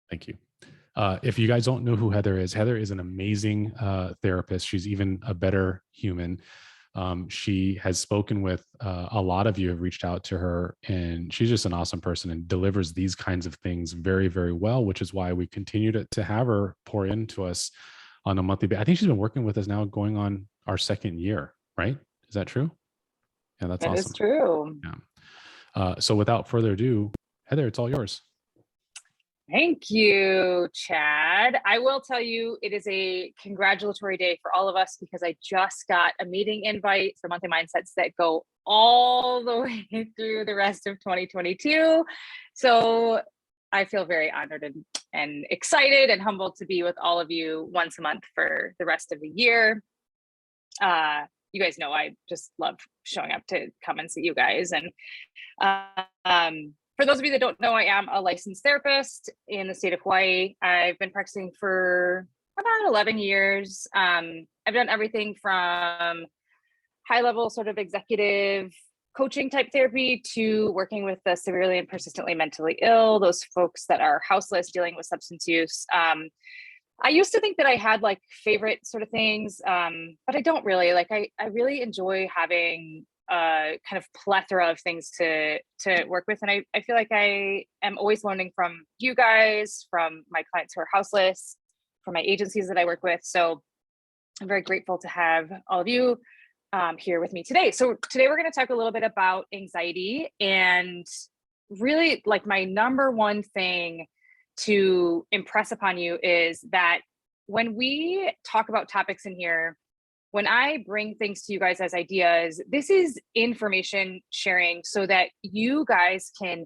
Thank you. If you guys don't know who Heather is an amazing therapist. She's even a better human. She has spoken with a lot of you have reached out to her, and she's just an awesome person and delivers these kinds of things very, very well, which is why we continue to have her pour into us on a monthly basis. I think she's been working with us now going on our second year, right? Is that true? Yeah, that's That awesome. is true. Yeah. So without further ado, Heather, it's all yours. Thank you, Chad. I will tell you, it is a congratulatory day for all of us because I just got a meeting invite for Monthly Mindsets that go all the way through the rest of 2022. So I feel very honored and excited and humbled to be with all of you once a month for the rest of the year. You guys know I just love showing up to come and see you guys. And for those of you that don't know, I am a licensed therapist in the state of Hawaii. I've been practicing for about 11 years. I've done everything from high-level sort of executive coaching type therapy to working with the severely and persistently mentally ill, those folks that are houseless, dealing with substance use. I used to think that I had like favorite sort of things, but I don't really. Like I really enjoy having kind of plethora of things to work with. And I feel like I am always learning from you guys, from my clients who are houseless, from my agencies that I work with. So I'm very grateful to have all of you here with me today. So today we're going to talk a little bit about anxiety, and really like my number one thing to impress upon you is that when we talk about topics in here, when I bring things to you guys as ideas, this is information sharing so that you guys can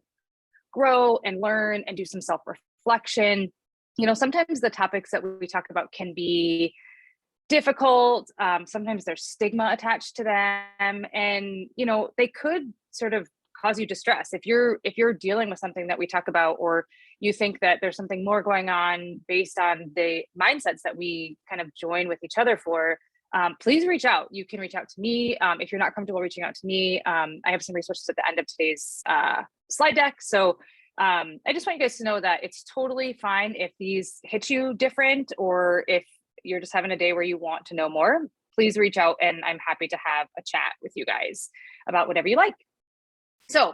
grow and learn and do some self-reflection. You know, sometimes the topics that we talk about can be difficult. Sometimes there's stigma attached to them, and you know, they could sort of cause you distress if you're dealing with something that we talk about, or you think that there's something more going on based on the mindsets that we kind of join with each other for. Please reach out. You can reach out to me. If you're not comfortable reaching out to me, I have some resources at the end of today's slide deck. So I just want you guys to know that it's totally fine if these hit you different, or if you're just having a day where you want to know more. Please reach out, and I'm happy to have a chat with you guys about whatever you like. So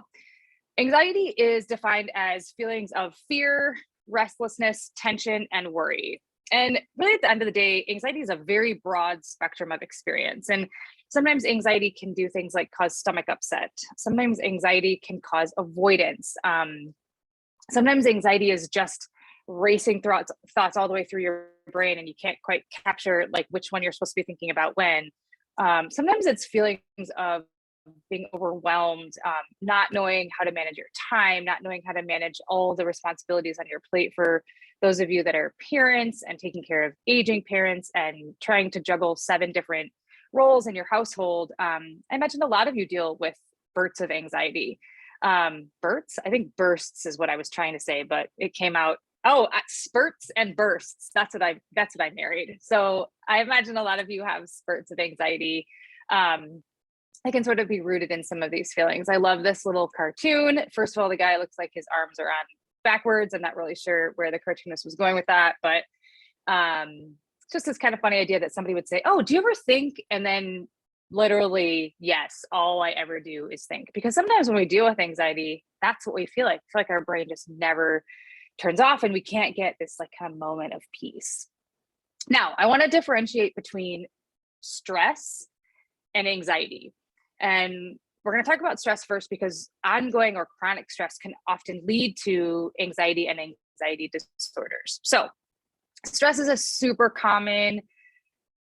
anxiety is defined as feelings of fear, restlessness, tension, and worry. And really, at the end of the day, anxiety is a very broad spectrum of experience. And sometimes anxiety can do things like cause stomach upset. Sometimes anxiety can cause avoidance. Sometimes anxiety is just racing thoughts all the way through your brain, and you can't quite capture like which one you're supposed to be thinking about when. Sometimes it's feelings of being overwhelmed, not knowing how to manage your time, not knowing how to manage all the responsibilities on your plate for those of you that are parents and taking care of aging parents and trying to juggle 7 different roles in your household. I imagine a lot of you deal with bursts of anxiety. Bursts? I think bursts is what I was trying to say, but it came out, spurts and bursts. That's what I married. So I imagine a lot of you have spurts of anxiety. I can sort of be rooted in some of these feelings. I love this little cartoon. First of all, the guy looks like his arms are on backwards. I'm not really sure where the cartoonist was going with that, but it's just this kind of funny idea that somebody would say, "Oh, do you ever think?" And then literally, yes, all I ever do is think. Because sometimes when we deal with anxiety, that's what we feel like. I feel like our brain just never turns off, and we can't get this like kind of moment of peace. Now, I want to differentiate between stress and anxiety. And we're going to talk about stress first because ongoing or chronic stress can often lead to anxiety and anxiety disorders. So stress is a super common,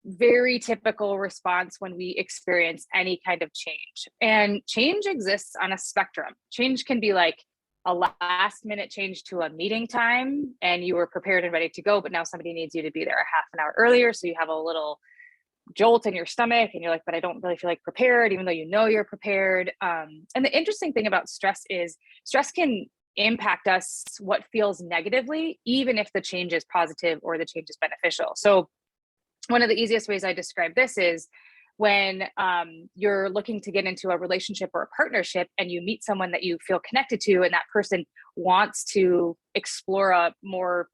very typical response when we experience any kind of change. And change exists on a spectrum. Change can be like a last minute change to a meeting time, and you were prepared and ready to go, but now somebody needs you to be there a half an hour earlier. So you have a little jolt in your stomach and you're like, but I don't really feel like prepared, even though you know you're prepared. And the interesting thing about stress is stress can impact us what feels negatively, even if the change is positive or the change is beneficial. So one of the easiest ways I describe this is when you're looking to get into a relationship or a partnership and you meet someone that you feel connected to, and that person wants to explore a more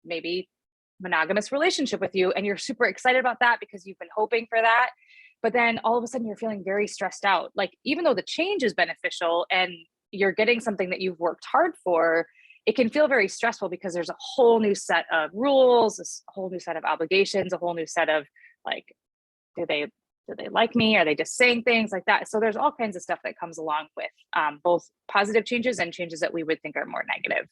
maybe monogamous relationship with you, and you're super excited about that because you've been hoping for that. But then all of a sudden you're feeling very stressed out. Like, even though the change is beneficial and you're getting something that you've worked hard for, it can feel very stressful because there's a whole new set of rules, a whole new set of obligations, a whole new set of like, do they like me? Are they just saying things like that? So there's all kinds of stuff that comes along with both positive changes and changes that we would think are more negative.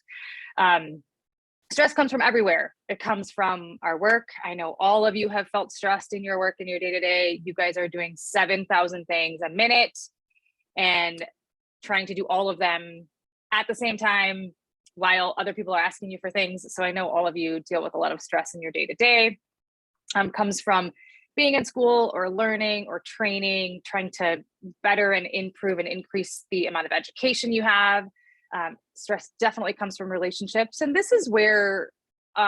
Stress comes from everywhere. It comes from our work. I know all of you have felt stressed in your work in your day to day. You guys are doing 7,000 things a minute and trying to do all of them at the same time while other people are asking you for things. So I know all of you deal with a lot of stress in your day to day. Comes from being in school or learning or training, trying to better and improve and increase the amount of education you have. Stress definitely comes from relationships. And this is where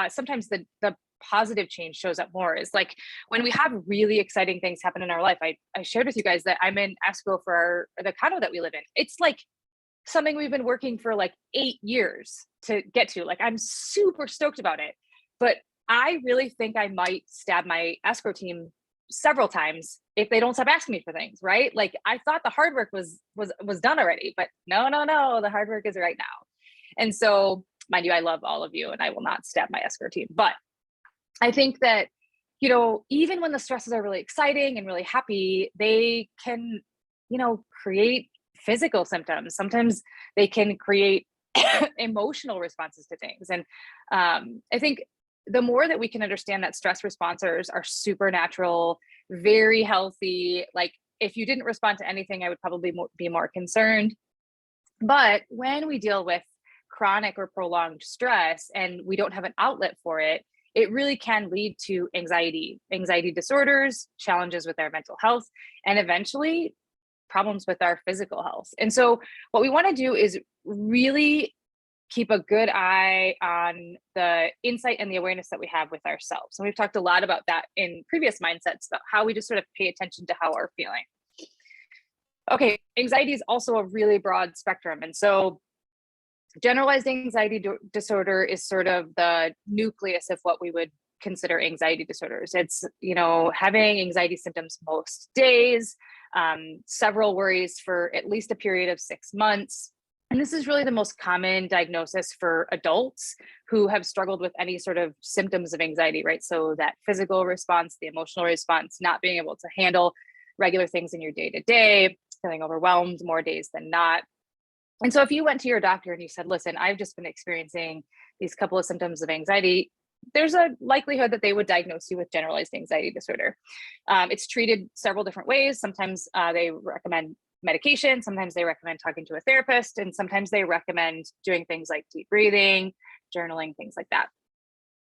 sometimes the positive change shows up more, is like when we have really exciting things happen in our life. I shared with you guys that I'm in escrow for the condo that we live in. It's like something we've been working for like 8 years to get to. Like, I'm super stoked about it. But I really think I might stab my escrow team several times if they don't stop asking me for things, right? Like, I thought the hard work was done already, but no, the hard work is right now. And so, mind you, I love all of you and I will not stab my escrow team. But I think that, even when the stresses are really exciting and really happy, they can, create physical symptoms. Sometimes they can create emotional responses to things. And I think the more that we can understand that stress responders are supernatural, very healthy. Like, if you didn't respond to anything, I would probably be more concerned. But when we deal with chronic or prolonged stress and we don't have an outlet for it, it really can lead to anxiety disorders, challenges with our mental health, and eventually problems with our physical health. And so what we want to do is really keep a good eye on the insight and the awareness that we have with ourselves. And we've talked a lot about that in previous mindsets, about how we just sort of pay attention to how we're feeling. Okay, anxiety is also a really broad spectrum. And so generalized anxiety disorder is sort of the nucleus of what we would consider anxiety disorders. It's, having anxiety symptoms most days, several worries for at least a period of 6 months. And this is really the most common diagnosis for adults who have struggled with any sort of symptoms of anxiety, right? So that physical response, the emotional response, not being able to handle regular things in your day to day, feeling overwhelmed more days than not. And so if you went to your doctor and you said, listen, I've just been experiencing these couple of symptoms of anxiety, there's a likelihood that they would diagnose you with generalized anxiety disorder. It's treated several different ways. Sometimes they recommend medication. Sometimes they recommend talking to a therapist. And sometimes they recommend doing things like deep breathing, journaling, things like that.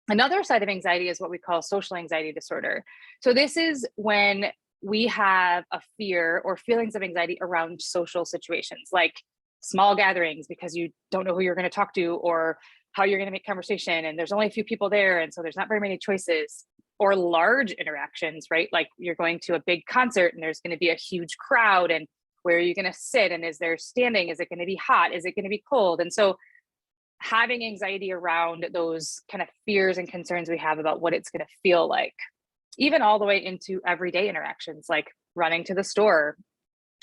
Another side of anxiety is what we call social anxiety disorder. So this is when we have a fear or feelings of anxiety around social situations, like small gatherings, because you don't know who you're going to talk to or how you're going to make conversation. And there's only a few people there. And so there's not very many choices. Or large interactions, right? Like, you're going to a big concert and there's going to be a huge crowd, and where are you going to sit? And is there standing? Is it going to be hot? Is it going to be cold? And so having anxiety around those kind of fears and concerns we have about what it's going to feel like, even all the way into everyday interactions, like running to the store,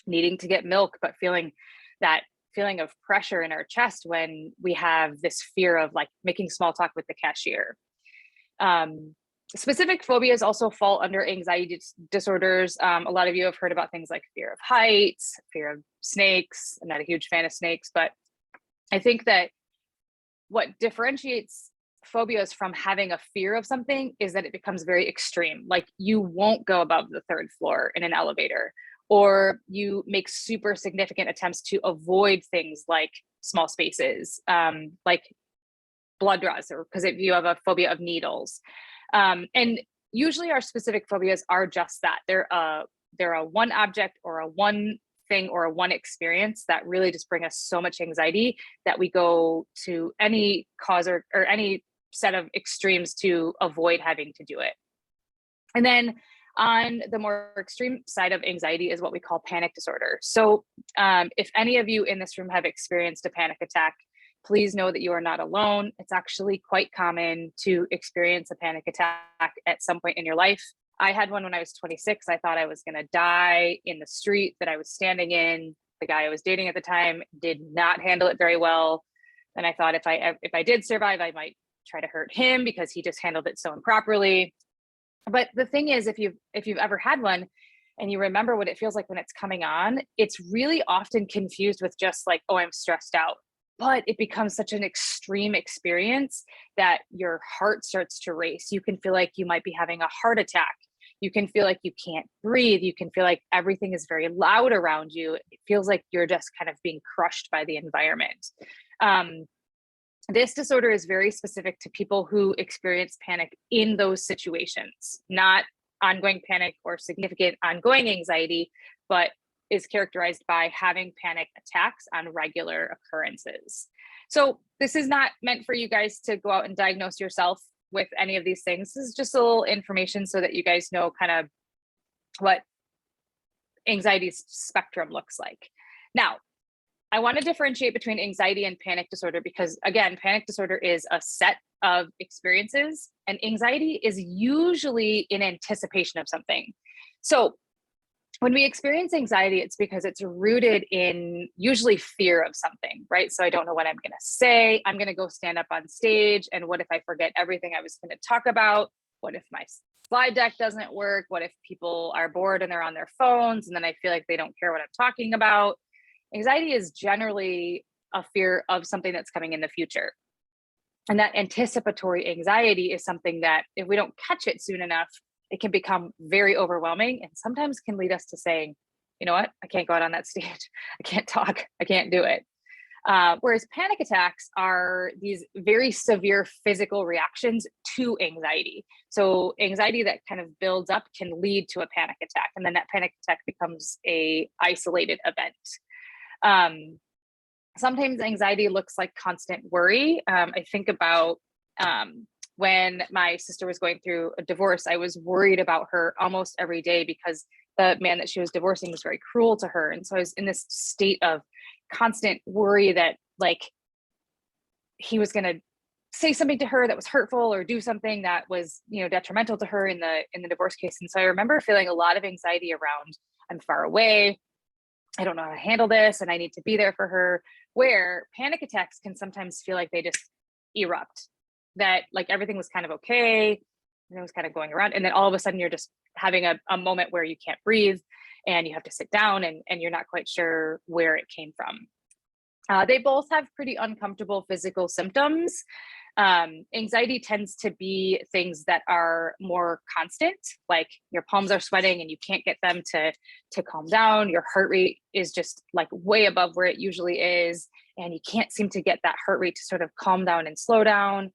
needing to get milk, but feeling that feeling of pressure in our chest when we have this fear of like making small talk with the cashier. Specific phobias also fall under anxiety disorders. A lot of you have heard about things like fear of heights, fear of snakes. I'm not a huge fan of snakes, but I think that what differentiates phobias from having a fear of something is that it becomes very extreme. Like, you won't go above the 3rd floor in an elevator, or you make super significant attempts to avoid things like small spaces, like blood draws, or because if you have a phobia of needles. And usually our specific phobias are just that. They're a one object or a one thing or a one experience that really just bring us so much anxiety that we go to any cause or any set of extremes to avoid having to do it. And then On the more extreme side of anxiety is what we call panic disorder. So, if any of you in this room have experienced a panic attack, please know that you are not alone. It's actually quite common to experience a panic attack at some point in your life. I had one when I was 26. I thought I was going to die in the street that I was standing in. The guy I was dating at the time did not handle it very well. And I thought if I did survive, I might try to hurt him because he just handled it so improperly. But the thing is, if you've ever had one and you remember what it feels like when it's coming on, it's really often confused with just like, oh, I'm stressed out. But it becomes such an extreme experience that your heart starts to race. You can feel like you might be having a heart attack. You can feel like you can't breathe. You can feel like everything is very loud around you. It feels like you're just kind of being crushed by the environment. This disorder is very specific to people who experience panic in those situations, not ongoing panic or significant ongoing anxiety, but is characterized by having panic attacks on regular occurrences. So this is not meant for you guys to go out and diagnose yourself with any of these things. This is just a little information so that you guys know kind of what anxiety spectrum looks like. Now, I want to differentiate between anxiety and panic disorder because, again, panic disorder is a set of experiences and anxiety is usually in anticipation of something. So when we experience anxiety, it's because it's rooted in usually fear of something, right? So I don't know what I'm going to say. I'm going to go stand up on stage. And what if I forget everything I was going to talk about? What if my slide deck doesn't work? What if people are bored and they're on their phones and then I feel like they don't care what I'm talking about? Anxiety is generally a fear of something that's coming in the future. And that anticipatory anxiety is something that if we don't catch it soon enough, it can become very overwhelming and sometimes can lead us to saying, you know what, I can't go out on that stage. I can't talk. I can't do it. Whereas panic attacks are these very severe physical reactions to anxiety. So anxiety that kind of builds up can lead to a panic attack. And then that panic attack becomes a isolated event. Sometimes anxiety looks like constant worry. I think about when my sister was going through a divorce, I was worried about her almost every day because the man that she was divorcing was very cruel to her. And so I was in this state of constant worry that like he was going to say something to her that was hurtful or do something that was, detrimental to her in the divorce case. And so I remember feeling a lot of anxiety around, I'm far away, I don't know how to handle this, and I need to be there for her, where panic attacks can sometimes feel like they just erupt, that like everything was kind of okay, everything was kind of going around, and then all of a sudden you're just having a moment where you can't breathe and you have to sit down and you're not quite sure where it came from. They both have pretty uncomfortable physical symptoms. Anxiety tends to be things that are more constant, like your palms are sweating and you can't get them to calm down. Your heart rate is just like way above where it usually is, and you can't seem to get that heart rate to sort of calm down and slow down.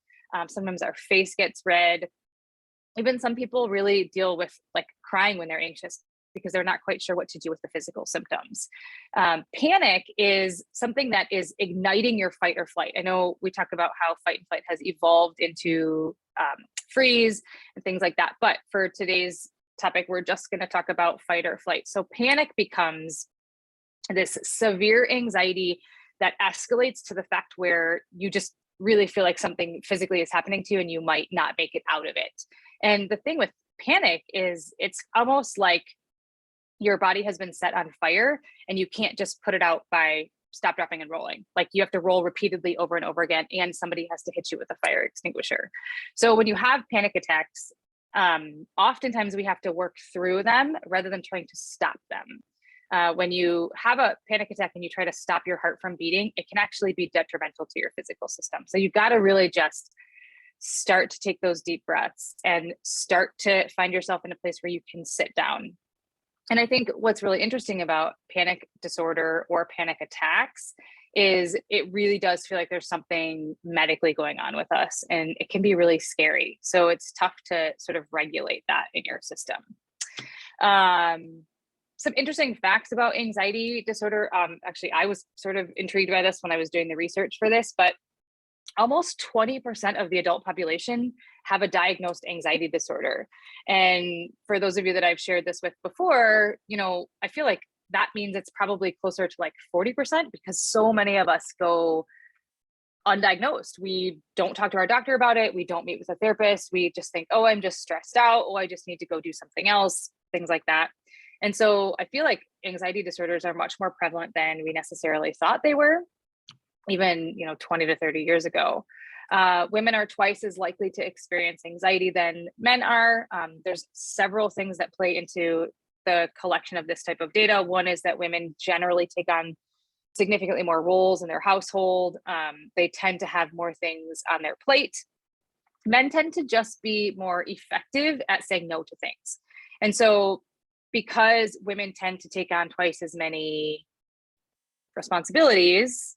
Sometimes our face gets red. Even some people really deal with like crying when they're anxious because they're not quite sure what to do with the physical symptoms. Panic is something that is igniting your fight or flight. I know we talk about how fight and flight has evolved into freeze and things like that. But for today's topic, we're just going to talk about fight or flight. So panic becomes this severe anxiety that escalates to the fact where you just really feel like something physically is happening to you and you might not make it out of it. And the thing with panic is it's almost like your body has been set on fire and you can't just put it out by stop, dropping, and rolling. Like you have to roll repeatedly over and over again, and somebody has to hit you with a fire extinguisher. So when you have panic attacks, oftentimes we have to work through them rather than trying to stop them. When you have a panic attack and you try to stop your heart from beating, it can actually be detrimental to your physical system. So you've got to really just start to take those deep breaths and start to find yourself in a place where you can sit down. And I think what's really interesting about panic disorder or panic attacks is it really does feel like there's something medically going on with us, and it can be really scary. So it's tough to sort of regulate that in your system. Some interesting facts about anxiety disorder. Actually, I was sort of intrigued by this when I was doing the research for this, but almost 20% of the adult population have a diagnosed anxiety disorder. And for those of you that I've shared this with before, I feel like that means it's probably closer to like 40% because so many of us go undiagnosed. We don't talk to our doctor about it. We don't meet with a therapist. We just think, oh, I'm just stressed out. Oh, I just need to go do something else, things like that. And so I feel like anxiety disorders are much more prevalent than we necessarily thought they were, even 20 to 30 years ago. Women are twice as likely to experience anxiety than men are. There's several things that play into the collection of this type of data. One is that women generally take on significantly more roles in their household. They tend to have more things on their plate. Men tend to just be more effective at saying no to things. And so because women tend to take on twice as many responsibilities,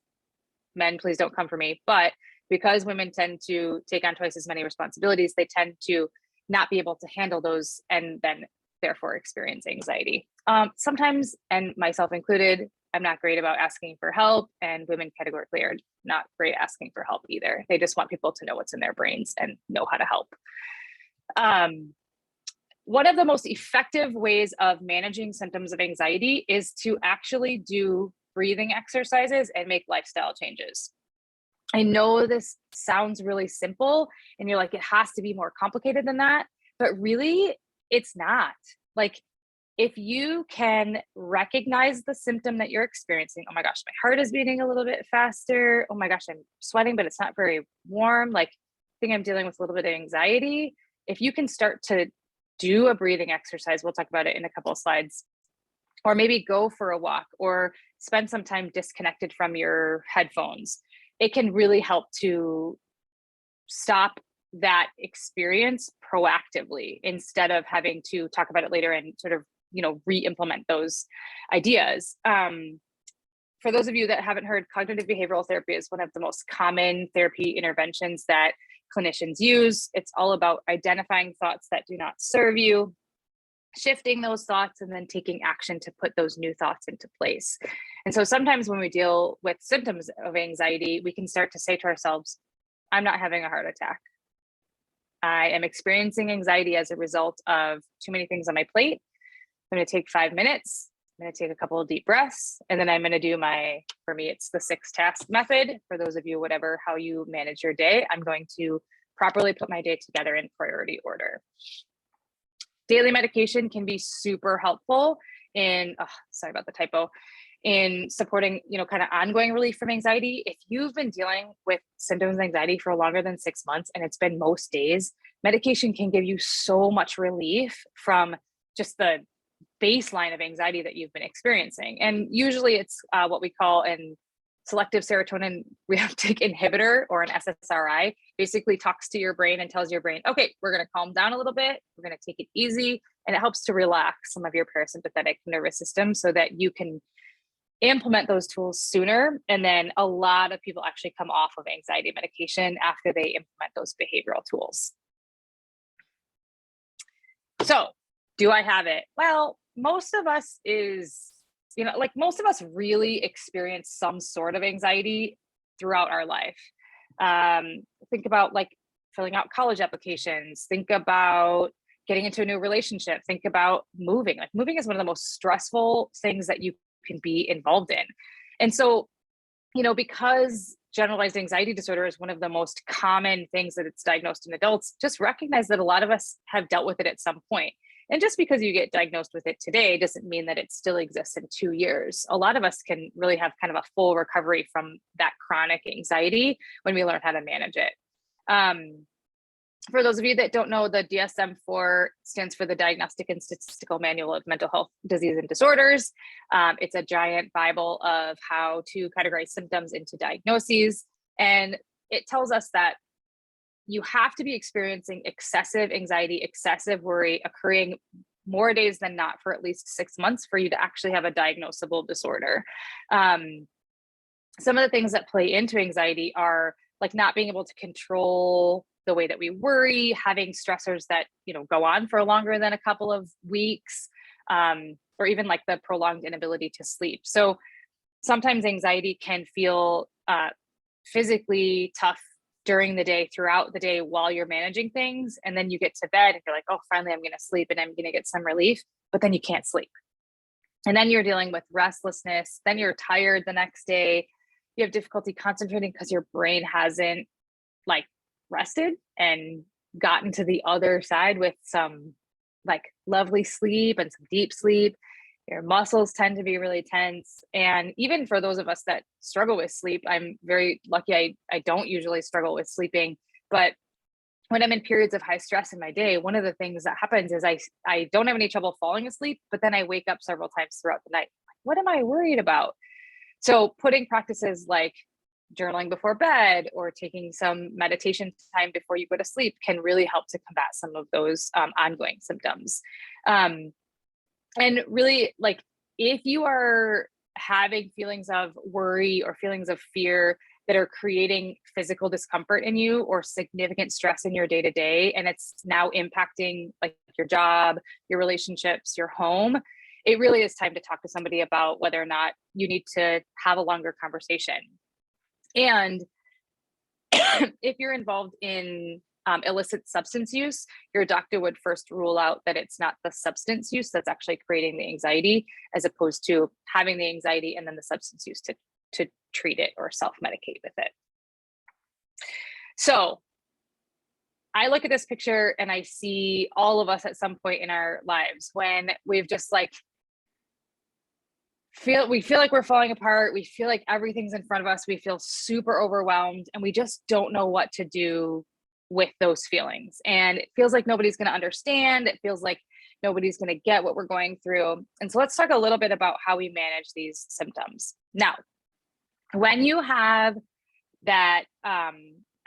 men, please don't come for me, but because women tend to take on twice as many responsibilities, they tend to not be able to handle those and then therefore experience anxiety. Sometimes, and myself included, I'm not great about asking for help, and women categorically are not great asking for help either. They just want people to know what's in their brains and know how to help. One of the most effective ways of managing symptoms of anxiety is to actually do breathing exercises and make lifestyle changes. I know this sounds really simple and you're like, it has to be more complicated than that, but really it's not. Like, if you can recognize the symptom that you're experiencing, oh my gosh, my heart is beating a little bit faster. Oh my gosh, I'm sweating, but it's not very warm. Like, I think I'm dealing with a little bit of anxiety. If you can start to do a breathing exercise, we'll talk about it in a couple of slides, or maybe go for a walk or spend some time disconnected from your headphones. It can really help to stop that experience proactively instead of having to talk about it later and sort of, re-implement those ideas. For those of you that haven't heard, cognitive behavioral therapy is one of the most common therapy interventions that clinicians use. It's all about identifying thoughts that do not serve you, shifting those thoughts, and then taking action to put those new thoughts into place. And so sometimes when we deal with symptoms of anxiety, we can start to say to ourselves, I'm not having a heart attack. I am experiencing anxiety as a result of too many things on my plate. I'm going to take 5 minutes. I'm going to take a couple of deep breaths, and then I'm going to do for me, it's the 6-task method. For those of you, whatever, how you manage your day, I'm going to properly put my day together in priority order. Daily medication can be super helpful in, sorry about the typo, in supporting, kind of ongoing relief from anxiety. If you've been dealing with symptoms of anxiety for longer than 6 months, and it's been most days, medication can give you so much relief from just the baseline of anxiety that you've been experiencing. And usually it's what we call an selective serotonin reuptake inhibitor, or an SSRI. Basically talks to your brain and tells your brain, okay, we're going to calm down a little bit. We're going to take it easy. And it helps to relax some of your parasympathetic nervous system so that you can implement those tools sooner. And then a lot of people actually come off of anxiety medication after they implement those behavioral tools. So do I have it? Well, most of us most of us really experience some sort of anxiety throughout our life. Think about like filling out college applications, think about getting into a new relationship, think about moving. Like, moving is one of the most stressful things that you can be involved in. And so, because generalized anxiety disorder is one of the most common things that it's diagnosed in adults, just recognize that a lot of us have dealt with it at some point. And just because you get diagnosed with it today doesn't mean that it still exists in 2 years. A lot of us can really have kind of a full recovery from that chronic anxiety when we learn how to manage it. For those of you that don't know, the DSM-4 stands for the Diagnostic and Statistical Manual of Mental Health Disease and Disorders. It's a giant Bible of how to categorize symptoms into diagnoses. And it tells us that you have to be experiencing excessive anxiety, excessive worry occurring more days than not for at least 6 months for you to actually have a diagnosable disorder. Some of the things that play into anxiety are like not being able to control the way that we worry, having stressors that, go on for longer than a couple of weeks, or even like the prolonged inability to sleep. So sometimes anxiety can feel physically tough during the day, throughout the day, while you're managing things. And then you get to bed and you're like, oh, finally, I'm going to sleep and I'm going to get some relief. But then you can't sleep. And then you're dealing with restlessness. Then you're tired the next day. You have difficulty concentrating because your brain hasn't like rested and gotten to the other side with some like lovely sleep and some deep sleep. Your muscles tend to be really tense. And even for those of us that struggle with sleep, I'm very lucky. I don't usually struggle with sleeping, but when I'm in periods of high stress in my day, one of the things that happens is I don't have any trouble falling asleep, but then I wake up several times throughout the night. What am I worried about? So putting practices like journaling before bed or taking some meditation time before you go to sleep can really help to combat some of those ongoing symptoms. And really, like, if you are having feelings of worry or feelings of fear that are creating physical discomfort in you or significant stress in your day to day, and it's now impacting like your job, your relationships, your home, it really is time to talk to somebody about whether or not you need to have a longer conversation. And if you're involved in illicit substance use, your doctor would first rule out that it's not the substance use that's actually creating the anxiety, as opposed to having the anxiety and then the substance use to treat it or self-medicate with it. So I look at this picture and I see all of us at some point in our lives when we've just like we feel like we're falling apart. We feel like everything's in front of us. We feel super overwhelmed and we just don't know what to do with those feelings. And it feels like nobody's going to understand. It feels like nobody's going to get what we're going through. And so let's talk a little bit about how we manage these symptoms. Now, when you have that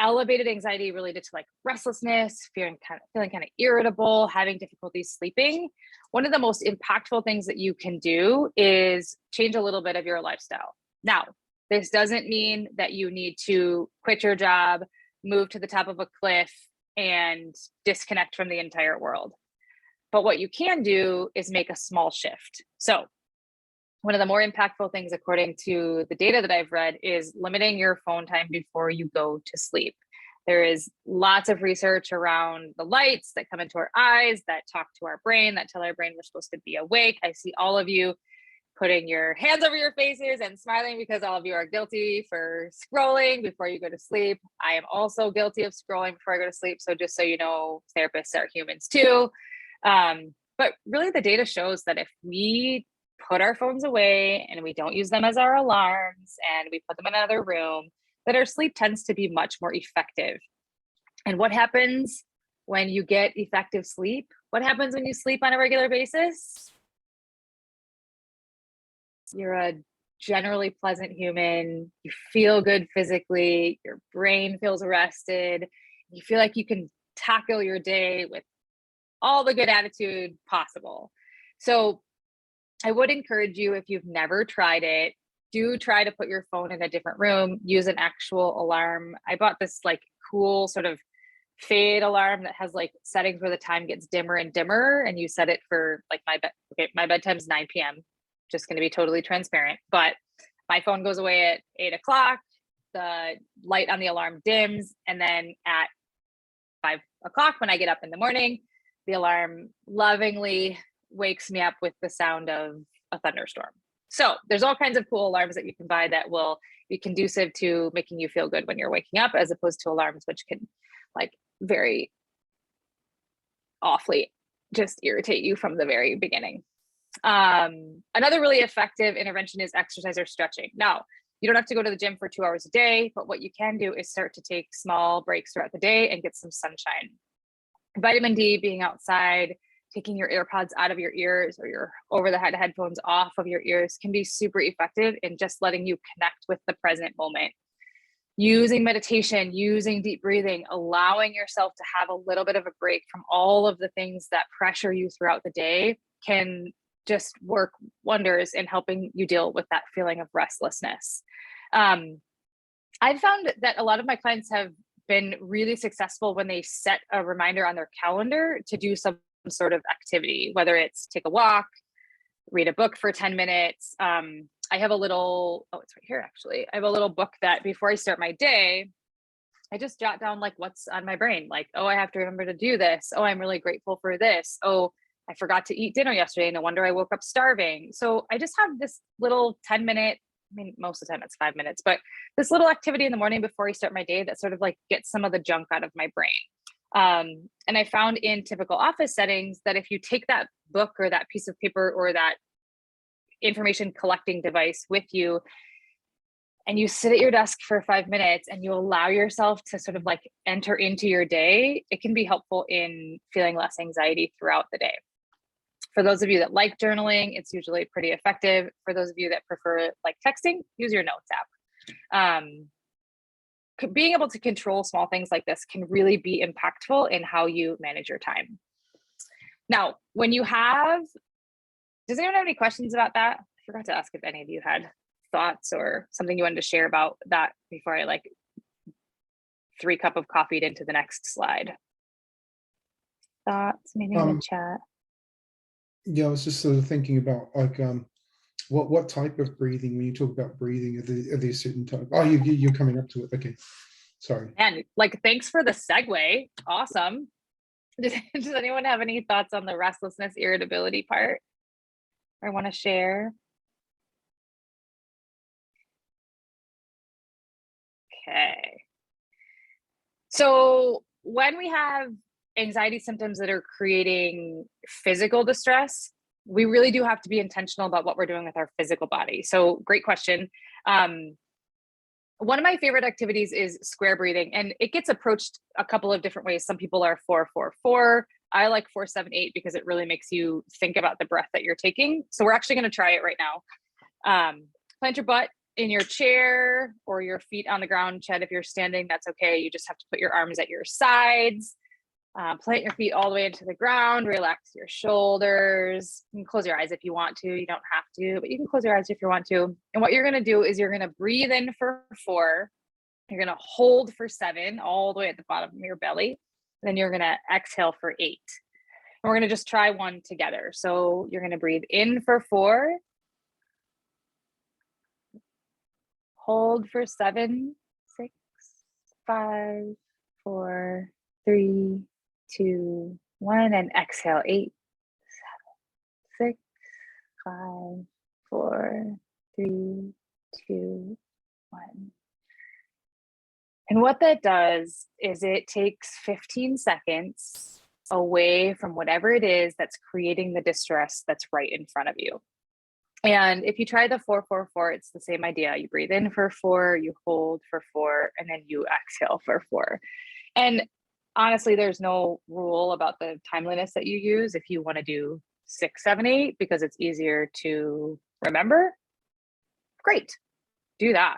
elevated anxiety related to like restlessness, feeling kind of irritable, having difficulty sleeping, one of the most impactful things that you can do is change a little bit of your lifestyle. Now, this doesn't mean that you need to quit your job, move to the top of a cliff, and disconnect from the entire world. But what you can do is make a small shift. So one of the more impactful things, according to the data that I've read, is limiting your phone time before you go to sleep. There is lots of research around the lights that come into our eyes, that talk to our brain, that tell our brain we're supposed to be awake. I see all of you putting your hands over your faces and smiling because all of you are guilty for scrolling before you go to sleep. I am also guilty of scrolling before I go to sleep. So just so you know, therapists are humans too. But really the data shows that if we put our phones away and we don't use them as our alarms and we put them in another room, that our sleep tends to be much more effective. And what happens when you get effective sleep? What happens when you sleep on a regular basis? You're a generally pleasant human. You feel good physically. Your brain feels rested. You feel like you can tackle your day with all the good attitude possible. So I would encourage you, if you've never tried it, do try to put your phone in a different room, use an actual alarm. I bought this like cool sort of fade alarm that has like settings where the time gets dimmer and dimmer, and you set it for like my bedtime's 9 p.m. Just going to be totally transparent, but my phone goes away at 8 o'clock. The light on the alarm dims, and then at 5 o'clock when I get up in the morning, the alarm lovingly wakes me up with the sound of a thunderstorm. So there's all kinds of cool alarms that you can buy that will be conducive to making you feel good when you're waking up, as opposed to alarms which can like very awfully just irritate you from the very beginning. Another really effective intervention is exercise or stretching. Now, you don't have to go to the gym for 2 hours a day, but what you can do is start to take small breaks throughout the day and get some sunshine. Vitamin D, being outside, taking your AirPods out of your ears or your over-the-head headphones off of your ears can be super effective in just letting you connect with the present moment. Using meditation, using deep breathing, allowing yourself to have a little bit of a break from all of the things that pressure you throughout the day can just work wonders in helping you deal with that feeling of restlessness. I've found that a lot of my clients have been really successful when they set a reminder on their calendar to do some sort of activity, whether it's take a walk, read a book for 10 minutes. I have a little, it's right here actually. I have a little book that before I start my day, I just jot down like what's on my brain. Like, oh, I have to remember to do this. Oh, I'm really grateful for this. Oh, I forgot to eat dinner yesterday. No wonder I woke up starving. So I just have this little 10-minute, I mean, most of the time it's 5 minutes, but this little activity in the morning before I start my day that sort of like gets some of the junk out of my brain. And I found in typical office settings that if you take that book or that piece of paper or that information collecting device with you and you sit at your desk for 5 minutes and you allow yourself to sort of like enter into your day, it can be helpful in feeling less anxiety throughout the day. For those of you that like journaling, it's usually pretty effective. For those of you that prefer like texting, use your notes app. Being able to control small things like this can really be impactful in how you manage your time. Now, when you have, does anyone have any questions about that? I forgot to ask if any of you had thoughts or something you wanted to share about that before I like 3 cup of coffee into the next slide. Thoughts, maybe in the chat. Yeah, I was just sort of thinking about like what type of breathing, when you talk about breathing, are there certain type? Oh, you're coming up to it. Okay, sorry. And like, thanks for the segue. Awesome. Does anyone have any thoughts on the restlessness, irritability part I want to share? Okay. So when we have anxiety symptoms that are creating physical distress, we really do have to be intentional about what we're doing with our physical body. So great question. One of my favorite activities is square breathing, and it gets approached a couple of different ways. Some people are 4-4-4. I like 4-7-8 because it really makes you think about the breath that you're taking. So we're actually going to try it right now. Plant your butt in your chair or your feet on the ground. Chad, if you're standing, that's okay. You just have to put your arms at your sides. Plant your feet all the way into the ground, relax your shoulders. You can close your eyes if you want to. You don't have to, but you can close your eyes if you want to. And what you're going to do is you're going to breathe in for 4. You're going to hold for 7 all the way at the bottom of your belly. Then you're going to exhale for 8. And we're going to just try one together. So you're going to breathe in for 4. Hold for 7, 6, 5, 4, 3, 2, 1, and exhale 8, 7, 6, 5, 4, 3, 2, 1. And what that does is it takes 15 seconds away from whatever it is that's creating the distress that's right in front of you. And if you try the 4-4-4, it's the same idea. You breathe in for 4, you hold for 4, and then you exhale for 4. And honestly, there's no rule about the timeliness that you use. If you want to do 6, 7, 8, because it's easier to remember, great, do that.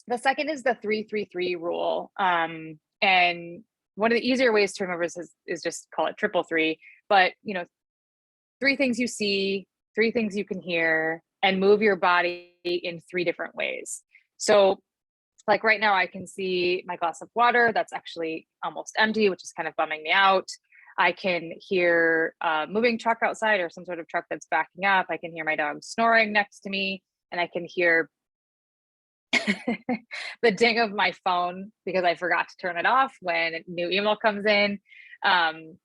The second is the 3-3-3 rule. And one of the easier ways to remember is just call it 3-3-3. But, 3 things you see, 3 things you can hear, and move your body in 3 different ways. So like right now I can see my glass of water that's actually almost empty, which is kind of bumming me out. I can hear a moving truck outside or some sort of truck that's backing up. I can hear my dog snoring next to me, and I can hear the ding of my phone because I forgot to turn it off when a new email comes in. And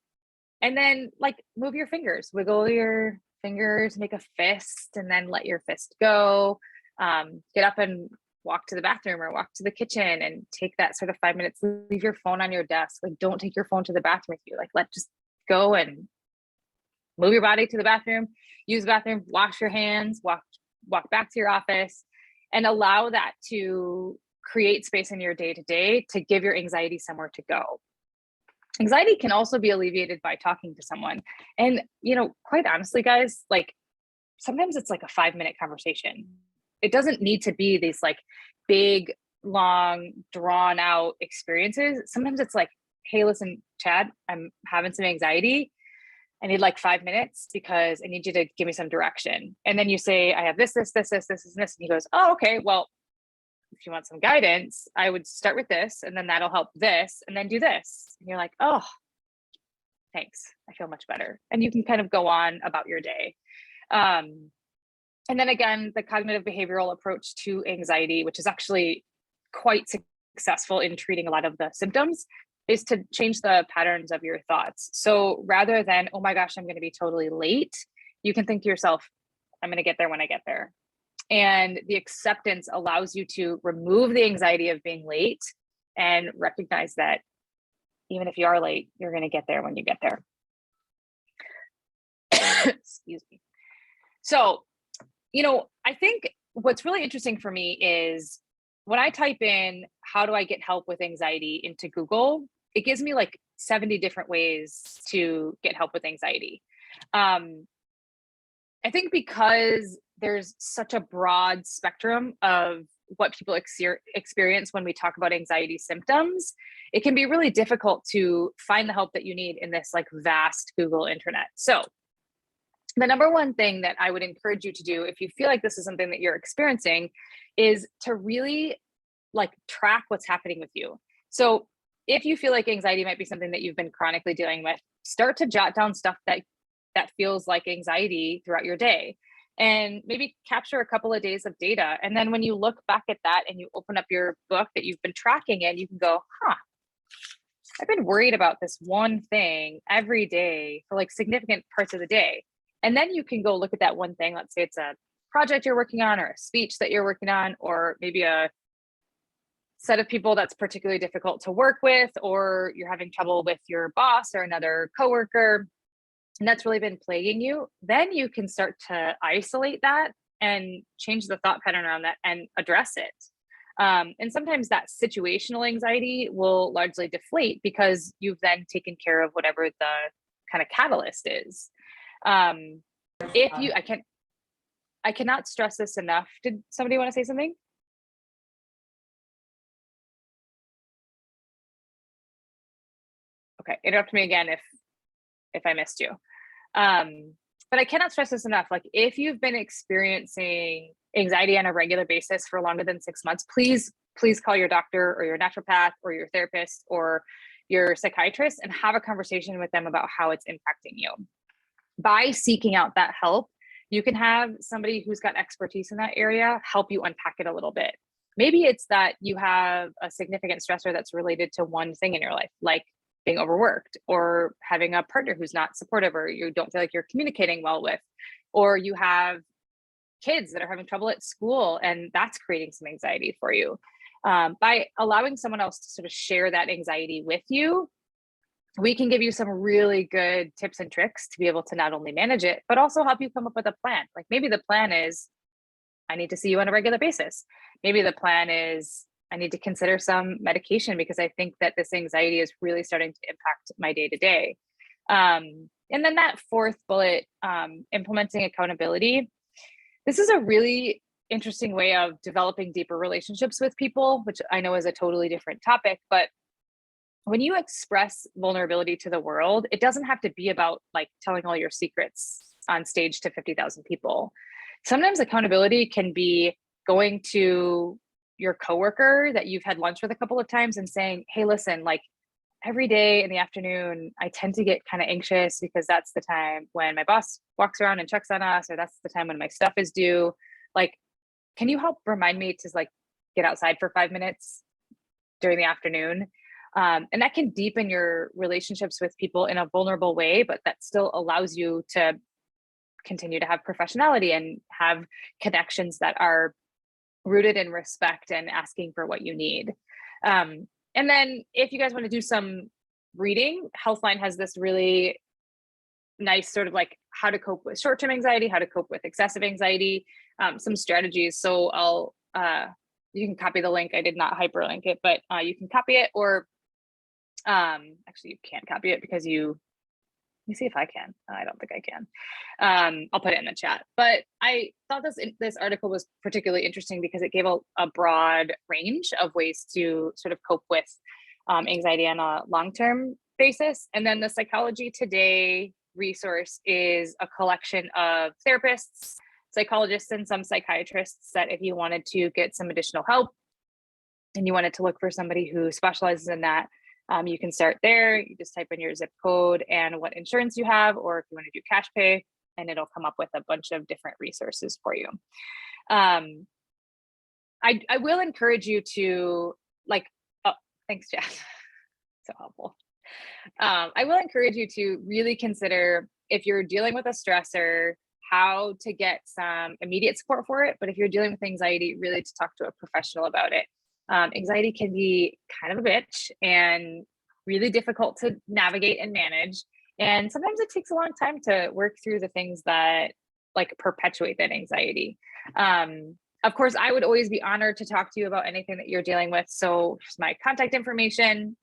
then like move your fingers, wiggle your fingers, make a fist, and then let your fist go. Get up and walk to the bathroom or walk to the kitchen and take that sort of 5 minutes. Leave your phone on your desk. Like, don't take your phone to the bathroom with you. Like, just go and move your body to the bathroom, use the bathroom, wash your hands, walk back to your office, and allow that to create space in your day-to-day to give your anxiety somewhere to go. Anxiety can also be alleviated by talking to someone. And, quite honestly, guys, like sometimes it's like a 5-minute conversation. It doesn't need to be these like big, long, drawn out experiences. Sometimes it's like, hey, listen, Chad, I'm having some anxiety. I need like 5 minutes because I need you to give me some direction. And then you say, I have this, this, this, this, this, and this. And he goes, oh, okay, well, if you want some guidance, I would start with this, and then that'll help this, and then do this. And you're like, oh, thanks. I feel much better. And you can kind of go on about your day. And then again, the cognitive behavioral approach to anxiety, which is actually quite successful in treating a lot of the symptoms is to change the patterns of your thoughts. So rather than, oh my gosh, I'm going to be totally late, you can think to yourself, I'm going to get there when I get there. And the acceptance allows you to remove the anxiety of being late and recognize that even if you are late, you're going to get there when you get there. Excuse me. So, I think what's really interesting for me is when I type in, how do I get help with anxiety into Google, it gives me like 70 different ways to get help with anxiety. I think because there's such a broad spectrum of what people experience when we talk about anxiety symptoms, it can be really difficult to find the help that you need in this like vast Google internet. So the number one thing that I would encourage you to do if you feel like this is something that you're experiencing is to really like track what's happening with you. So if you feel like anxiety might be something that you've been chronically dealing with, start to jot down stuff that feels like anxiety throughout your day, and maybe capture a couple of days of data. And then when you look back at that and you open up your book that you've been tracking in, you can go, I've been worried about this one thing every day for like significant parts of the day. And then you can go look at that one thing. Let's say it's a project you're working on or a speech that you're working on, or maybe a set of people that's particularly difficult to work with, or you're having trouble with your boss or another coworker, and that's really been plaguing you. Then you can start to isolate that and change the thought pattern around that and address it. And sometimes that situational anxiety will largely deflate because you've then taken care of whatever the kind of catalyst is. I cannot stress this enough. Did somebody want to say something? Okay, interrupt me again if I missed you. But I cannot stress this enough. Like if you've been experiencing anxiety on a regular basis for longer than 6 months, please call your doctor or your naturopath or your therapist or your psychiatrist and have a conversation with them about how it's impacting you. By seeking out that help, you can have somebody who's got expertise in that area help you unpack it a little bit. Maybe it's that you have a significant stressor that's related to one thing in your life, like being overworked or having a partner who's not supportive or you don't feel like you're communicating well with, or you have kids that are having trouble at school and that's creating some anxiety for you. By allowing someone else to sort of share that anxiety with you, we can give you some really good tips and tricks to be able to not only manage it, but also help you come up with a plan. Like maybe the plan is, I need to see you on a regular basis. Maybe the plan is, I need to consider some medication because I think that this anxiety is really starting to impact my day to day. And then that fourth bullet, implementing accountability. This is a really interesting way of developing deeper relationships with people, which I know is a totally different topic, but when you express vulnerability to the world, it doesn't have to be about like telling all your secrets on stage to 50,000 people. Sometimes accountability can be going to your coworker that you've had lunch with a couple of times and saying, hey, listen, like every day in the afternoon, I tend to get kind of anxious because that's the time when my boss walks around and checks on us, or that's the time when my stuff is due. Like, can you help remind me to like get outside for 5 minutes during the afternoon? And that can deepen your relationships with people in a vulnerable way, but that still allows you to continue to have professionality and have connections that are rooted in respect and asking for what you need. And then if you guys want to do some reading, Healthline has this really nice sort of like how to cope with short-term anxiety, how to cope with excessive anxiety, some strategies. So you can copy the link. I did not hyperlink it, but you can copy it, or actually you can't copy it because let me see if I can. I don't think I can. I'll put it in the chat. But I thought this article was particularly interesting because it gave a broad range of ways to sort of cope with anxiety on a long-term basis. And then the Psychology Today resource is a collection of therapists, psychologists, and some psychiatrists that if you wanted to get some additional help and you wanted to look for somebody who specializes in that, you can start there. You just type in your zip code and what insurance you have, or if you want to do cash pay, and it'll come up with a bunch of different resources for you. I will encourage you to like Thanks, Jeff. So helpful. I will encourage you to really consider if you're dealing with a stressor, how to get some immediate support for it. But if you're dealing with anxiety, really to talk to a professional about it. Anxiety can be kind of a bitch and really difficult to navigate and manage. And sometimes it takes a long time to work through the things that like perpetuate that anxiety. Of course, I would always be honored to talk to you about anything that you're dealing with. So here's my contact information.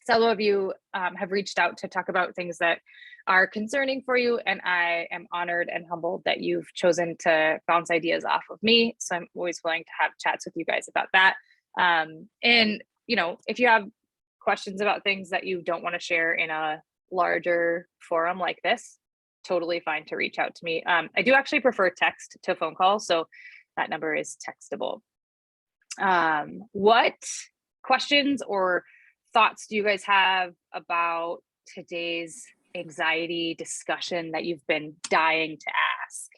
Several of you have reached out to talk about things that are concerning for you. And I am honored and humbled that you've chosen to bounce ideas off of me. So I'm always willing to have chats with you guys about that. And, you know, if you have questions about things that you don't want to share in a larger forum like this, totally fine to reach out to me. I do actually prefer text to phone call. So that number is textable. What questions or thoughts do you guys have about today's anxiety discussion that you've been dying to ask?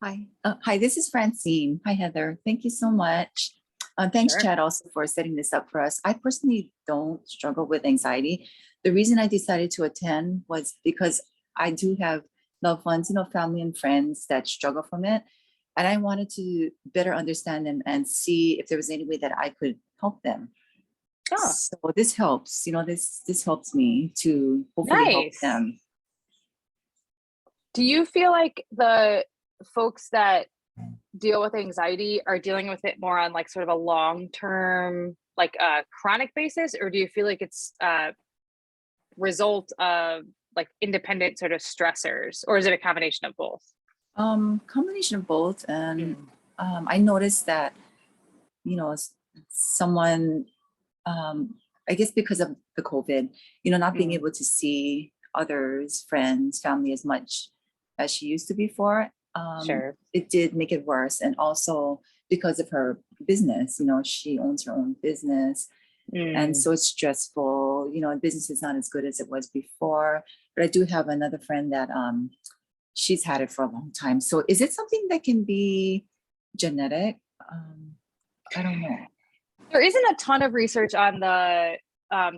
Hi, hi, this is Francine. Hi, Heather. Thank you so much. Thanks, Sure. Chad, also for setting this up for us. I personally don't struggle with anxiety. The reason I decided to attend was because I do have loved ones, you know, family and friends that struggle from it. And I wanted to better understand them and see if there was any way that I could help them. Oh, So this helps, you know, this helps me to hopefully help nice. them. Do you feel like the folks that deal with anxiety are dealing with it more on like sort of a long-term, like a chronic basis, or do you feel like it's a result of like independent sort of stressors, or is it a combination of both? Combination of both. And I noticed that, you know, someone, I guess because of the COVID, you know, not being able to see others, friends, family as much as she used to before, Sure. it did make it worse. And also because of her business, you know, she owns her own business. And so it's stressful, you know, business is not as good as it was before. But I do have another friend that she's had it for a long time. So is it something that can be genetic? I don't know. There isn't a ton of research on the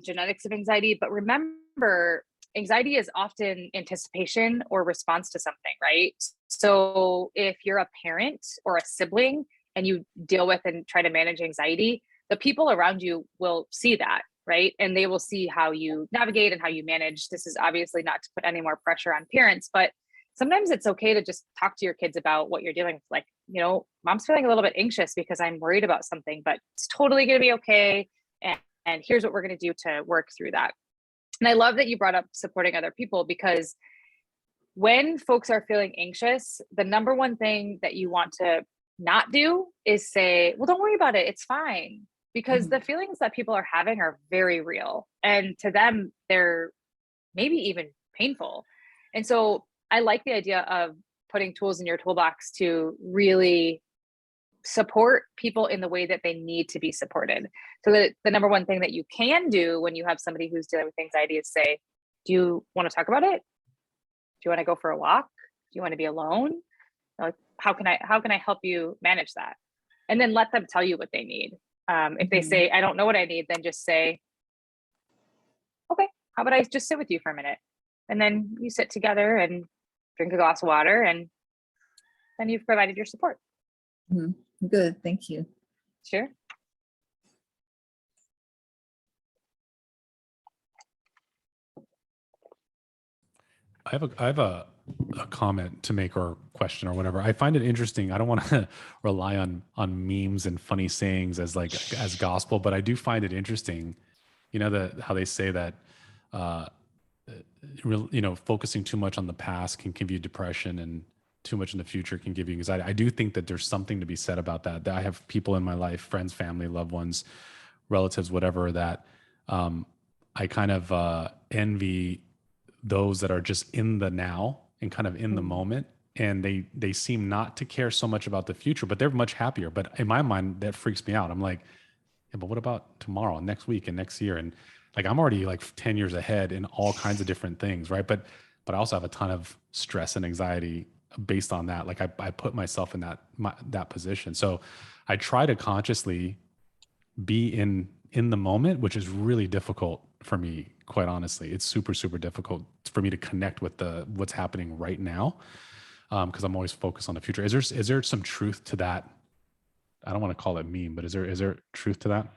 genetics of anxiety, but remember, anxiety is often anticipation or response to something, right? So if you're a parent or a sibling and you deal with and try to manage anxiety, the people around you will see that, right? And they will see how you navigate and how you manage. This is obviously not to put any more pressure on parents, but sometimes it's okay to just talk to your kids about what you're dealing with. Like, you know, mom's feeling a little bit anxious because I'm worried about something, but it's totally going to be okay. And here's what we're going to do to work through that. And I love that you brought up supporting other people, because when folks are feeling anxious, the number one thing that you want to not do is say, well, don't worry about it, it's fine. Because the feelings that people are having are very real. And to them, they're maybe even painful. And so I like the idea of putting tools in your toolbox to really support people in the way that they need to be supported. So that the number one thing that you can do when you have somebody who's dealing with anxiety is say, do you want to talk about it? Do you want to go for a walk? Do you want to be alone? Like, how can I help you manage that? And then let them tell you what they need. If they say, I don't know what I need, then just say, okay, how about I just sit with you for a minute? And then you sit together and drink a glass of water, and then you've provided your support. Good, thank you. Sure. I have a comment to make, or question or whatever. I find it interesting. I don't want to rely on memes and funny sayings as gospel, but I do find it interesting. You know, how they say that you know, focusing too much on the past can give you depression, and too much in the future can give you anxiety. I do think that there's something to be said about that. That I have people in my life, friends, family, loved ones, relatives, whatever, that I kind of envy those that are just in the now and kind of in the moment, and they seem not to care so much about the future, but they're much happier. But in my mind, that freaks me out. I'm like, yeah, but what about tomorrow, next week, and next year? And like, I'm already like 10 years ahead in all kinds of different things, right? But I also have a ton of stress and anxiety based on that. Like, I put myself in that position. So I try to consciously be in the moment, which is really difficult for me, quite honestly. It's super, super difficult for me to connect with what's happening right now, because I'm always focused on the future. Is there some truth to that? I don't want to call it meme, but is there truth to that?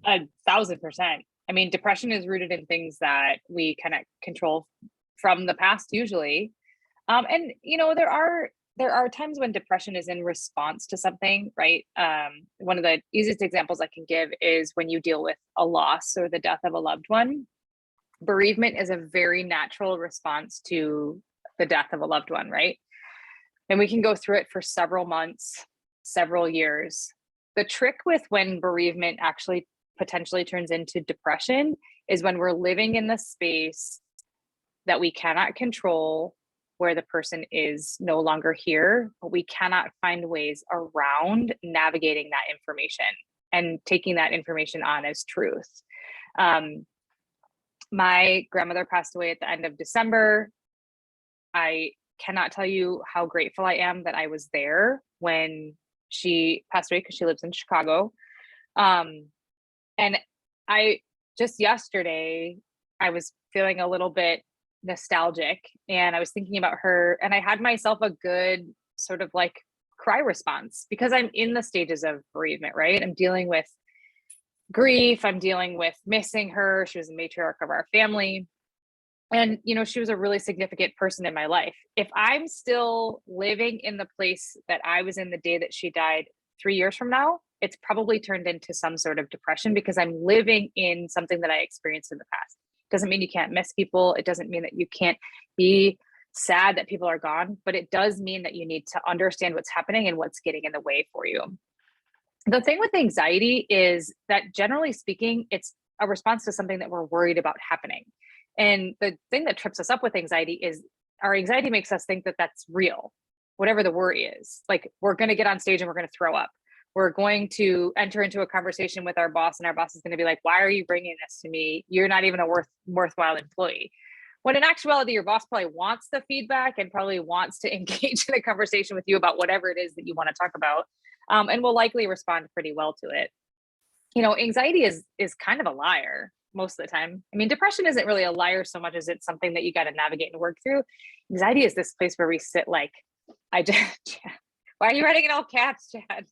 1,000%. I mean, depression is rooted in things that we cannot control from the past usually. And there are times when depression is in response to something, right? One of the easiest examples I can give is when you deal with a loss or the death of a loved one. Bereavement is a very natural response to the death of a loved one, right? And we can go through it for several months, several years. The trick with when bereavement actually potentially turns into depression is when we're living in the space that we cannot control, where the person is no longer here, but we cannot find ways around navigating that information and taking that information on as truth. My grandmother passed away at the end of December. I cannot tell you how grateful I am that I was there when she passed away, because she lives in Chicago. And I just yesterday, I was feeling a little bit nostalgic, and I was thinking about her, and I had myself a good sort of like cry response, because I'm in the stages of bereavement, right? I'm dealing with grief, I'm dealing with missing her. She was a matriarch of our family. And, she was a really significant person in my life. If I'm still living in the place that I was in the day that she died 3 years from now, it's probably turned into some sort of depression, because I'm living in something that I experienced in the past. Doesn't mean you can't miss people. It doesn't mean that you can't be sad that people are gone, but it does mean that you need to understand what's happening and what's getting in the way for you. The thing with anxiety is that, generally speaking, it's a response to something that we're worried about happening. And the thing that trips us up with anxiety is our anxiety makes us think that that's real, whatever the worry is. Like, we're going to get on stage and we're going to throw up. We're going to enter into a conversation with our boss, and our boss is going to be like, why are you bringing this to me? You're not even a worthwhile employee. When in actuality, your boss probably wants the feedback and probably wants to engage in a conversation with you about whatever it is that you want to talk about, and will likely respond pretty well to it. Anxiety is kind of a liar most of the time. I mean, depression isn't really a liar so much as it's something that you got to navigate and work through. Anxiety is this place where we sit like, why are you writing in all caps, Chad?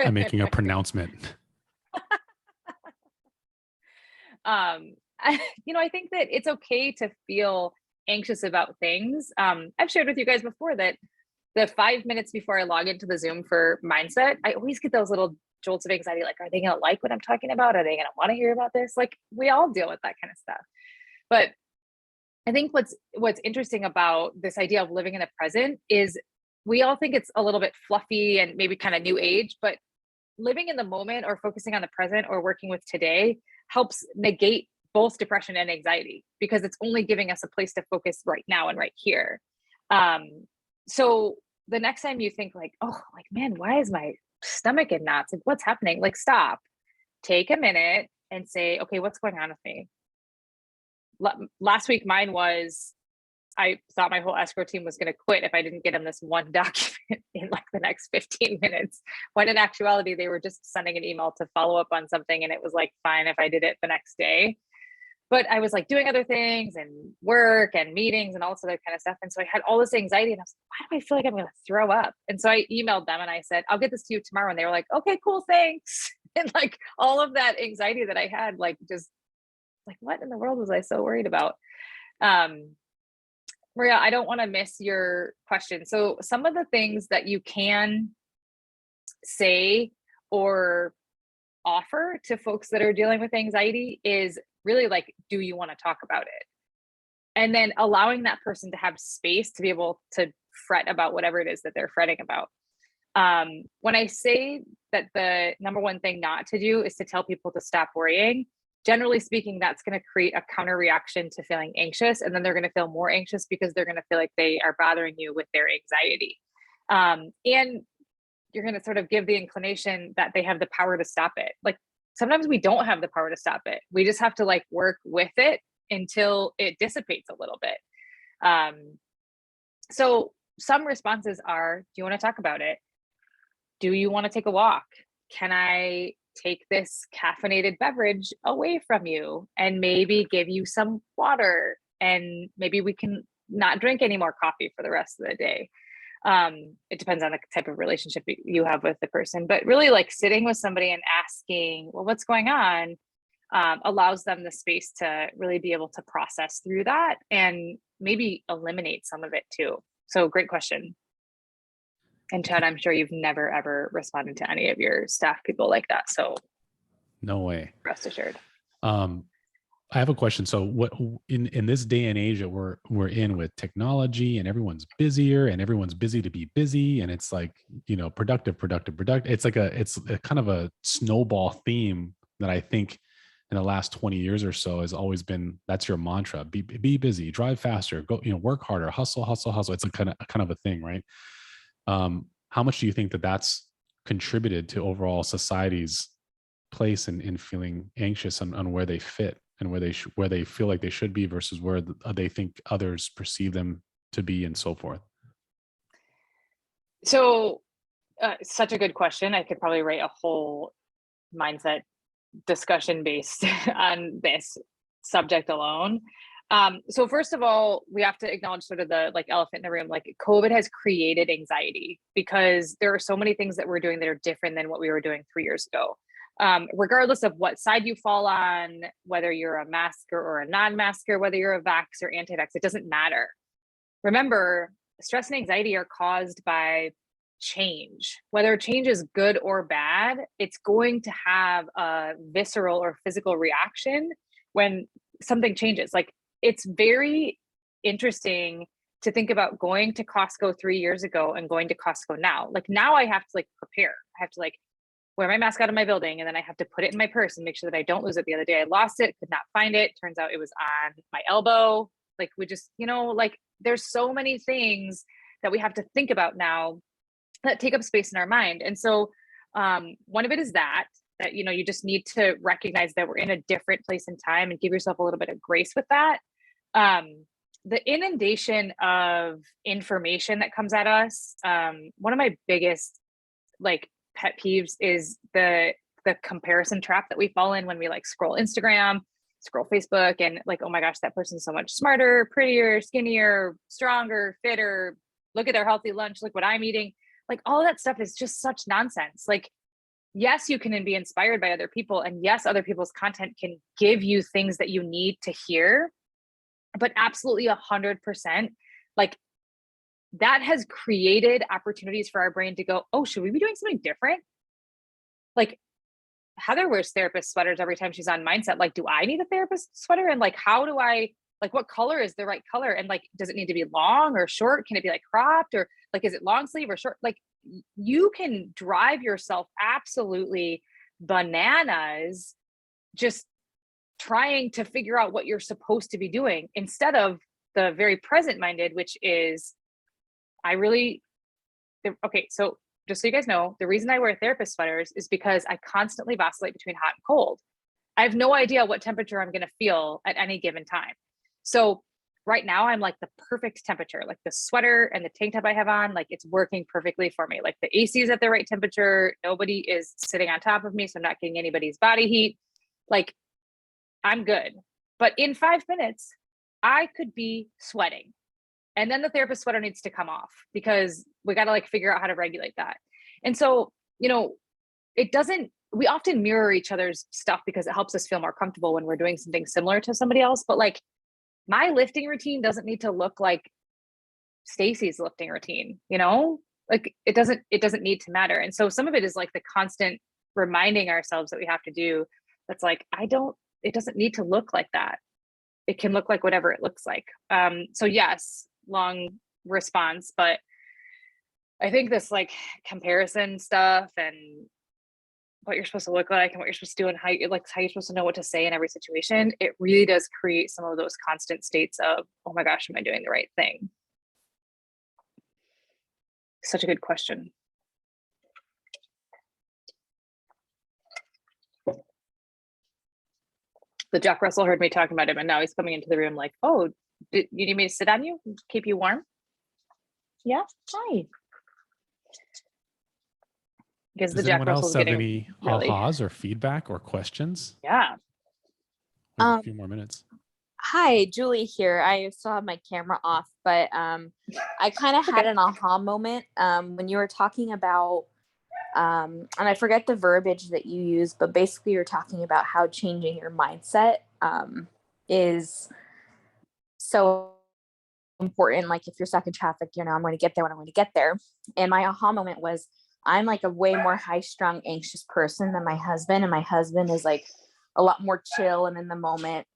I'm making a pronouncement. I think that it's okay to feel anxious about things. I've shared with you guys before that the 5 minutes before I log into the Zoom for mindset, I always get those little jolts of anxiety. Like, are they going to like what I'm talking about? Are they going to want to hear about this? Like, we all deal with that kind of stuff. But I think what's interesting about this idea of living in the present is we all think it's a little bit fluffy and maybe kind of new age, but living in the moment or focusing on the present or working with today helps negate both depression and anxiety, because it's only giving us a place to focus right now and right here. So the next time you think like, oh, like, man, why is my stomach in knots? Like, what's happening? Like, stop, take a minute and say, okay, what's going on with me? Last week, mine was, I thought my whole escrow team was going to quit if I didn't get them this one document in like the next 15 minutes. When in actuality, they were just sending an email to follow up on something. And it was like, fine if I did it the next day. But I was like doing other things and work and meetings and all this other kind of stuff. And so I had all this anxiety, and I was like, why do I feel like I'm going to throw up? And so I emailed them and I said, I'll get this to you tomorrow. And they were like, okay, cool, thanks. And like all of that anxiety that I had, like, just like, what in the world was I so worried about? Maria, I don't want to miss your question. So some of the things that you can say or offer to folks that are dealing with anxiety is really like, do you want to talk about it? And then allowing that person to have space to be able to fret about whatever it is that they're fretting about. When I say that the number one thing not to do is to tell people to stop worrying, generally speaking, that's going to create a counter reaction to feeling anxious. And then they're going to feel more anxious because they're going to feel like they are bothering you with their anxiety. And you're going to sort of give the inclination that they have the power to stop it. Like, sometimes we don't have the power to stop it. We just have to like work with it until it dissipates a little bit. So some responses are, do you want to talk about it? Do you want to take a walk? Can I take this caffeinated beverage away from you and maybe give you some water, and maybe we can not drink any more coffee for the rest of the day. It depends on the type of relationship you have with the person, but really like sitting with somebody and asking, well, what's going on, allows them the space to really be able to process through that and maybe eliminate some of it too. So great question. And Chad, I'm sure you've never ever responded to any of your staff people like that. So No way. rest assured. I have a question. So what in this day and age that we're in with technology, and everyone's busier and everyone's busy to be busy, and it's like, productive. It's like it's a kind of a snowball theme that I think in the last 20 years or so has always been, that's your mantra. Be busy, drive faster, go, work harder, hustle. It's a kind of a thing, right? How much do you think that that's contributed to overall society's place in feeling anxious on where they fit and where they feel like they should be versus where they think others perceive them to be, and so forth? So such a good question. I could probably write a whole mindset discussion based on this subject alone. So first of all, we have to acknowledge sort of the like elephant in the room. Like COVID has created anxiety because there are so many things that we're doing that are different than what we were doing 3 years ago. Regardless of what side you fall on, whether you're a masker or a non-masker, whether you're a vax or anti-vax, it doesn't matter. Remember, stress and anxiety are caused by change. Whether change is good or bad, it's going to have a visceral or physical reaction when something changes. Like, it's very interesting to think about going to Costco 3 years ago and going to Costco now. Like, now I have to like prepare. I have to like wear my mask out of my building, and then I have to put it in my purse and make sure that I don't lose it. The other day I lost it, could not find it. Turns out it was on my elbow. Like, we just, like there's so many things that we have to think about now that take up space in our mind. And so one of it is that you just need to recognize that we're in a different place in time and give yourself a little bit of grace with that. The inundation of information that comes at us, one of my biggest like pet peeves is the comparison trap that we fall in when we like scroll Instagram, scroll Facebook, and like, oh my gosh, that person's so much smarter, prettier, skinnier, stronger, fitter. Look at their healthy lunch. Look what I'm eating. Like, all that stuff is just such nonsense. Like, yes, you can be inspired by other people, and yes, other people's content can give you things that you need to hear, but absolutely 100%, like, that has created opportunities for our brain to go, oh, should we be doing something different? Like, Heather wears therapist sweaters every time she's on Mindset. Like, do I need a therapist sweater? And like, how do I, like, what color is the right color? And like, does it need to be long or short? Can it be like cropped, or like, is it long sleeve or short? Like, you can drive yourself absolutely bananas just trying to figure out what you're supposed to be doing, instead of the very present minded, which is, okay, so just so you guys know, the reason I wear therapist sweaters is because I constantly vacillate between hot and cold. I have no idea what temperature I'm going to feel at any given time. So right now I'm like the perfect temperature, like the sweater and the tank top I have on, like it's working perfectly for me. Like the AC is at the right temperature. Nobody is sitting on top of me, so I'm not getting anybody's body heat. Like, I'm good. But in 5 minutes, I could be sweating. And then the therapist sweater needs to come off because we got to like figure out how to regulate that. And so, we often mirror each other's stuff because it helps us feel more comfortable when we're doing something similar to somebody else. But like, my lifting routine doesn't need to look like Stacy's lifting routine, like it doesn't need to matter. And so some of it is like the constant reminding ourselves that we have to do. That's like, it doesn't need to look like that. It can look like whatever it looks like. So yes, long response, but I think this like comparison stuff and what you're supposed to look like and what you're supposed to do and how you're supposed to know what to say in every situation, it really does create some of those constant states of, oh my gosh, am I doing the right thing? Such a good question. The Jack Russell heard me talking about him, and now he's coming into the room like, oh, you need me to sit on you, keep you warm? Yeah, hi. because the Does Jack anyone else Russell's have getting any really, ahas or feedback or questions? yeah. We have a few more minutes. Hi, Julie here. I still have my camera off, but I kind of had Okay. an aha moment when you were talking about, and I forget the verbiage that you used, but basically you're talking about how changing your mindset is so important. Like if you're stuck in traffic, you know, I'm going to get there when I'm going to get there. And my aha moment was, I'm like a way more high-strung, anxious person than my husband, and my husband is like a lot more chill and in the moment.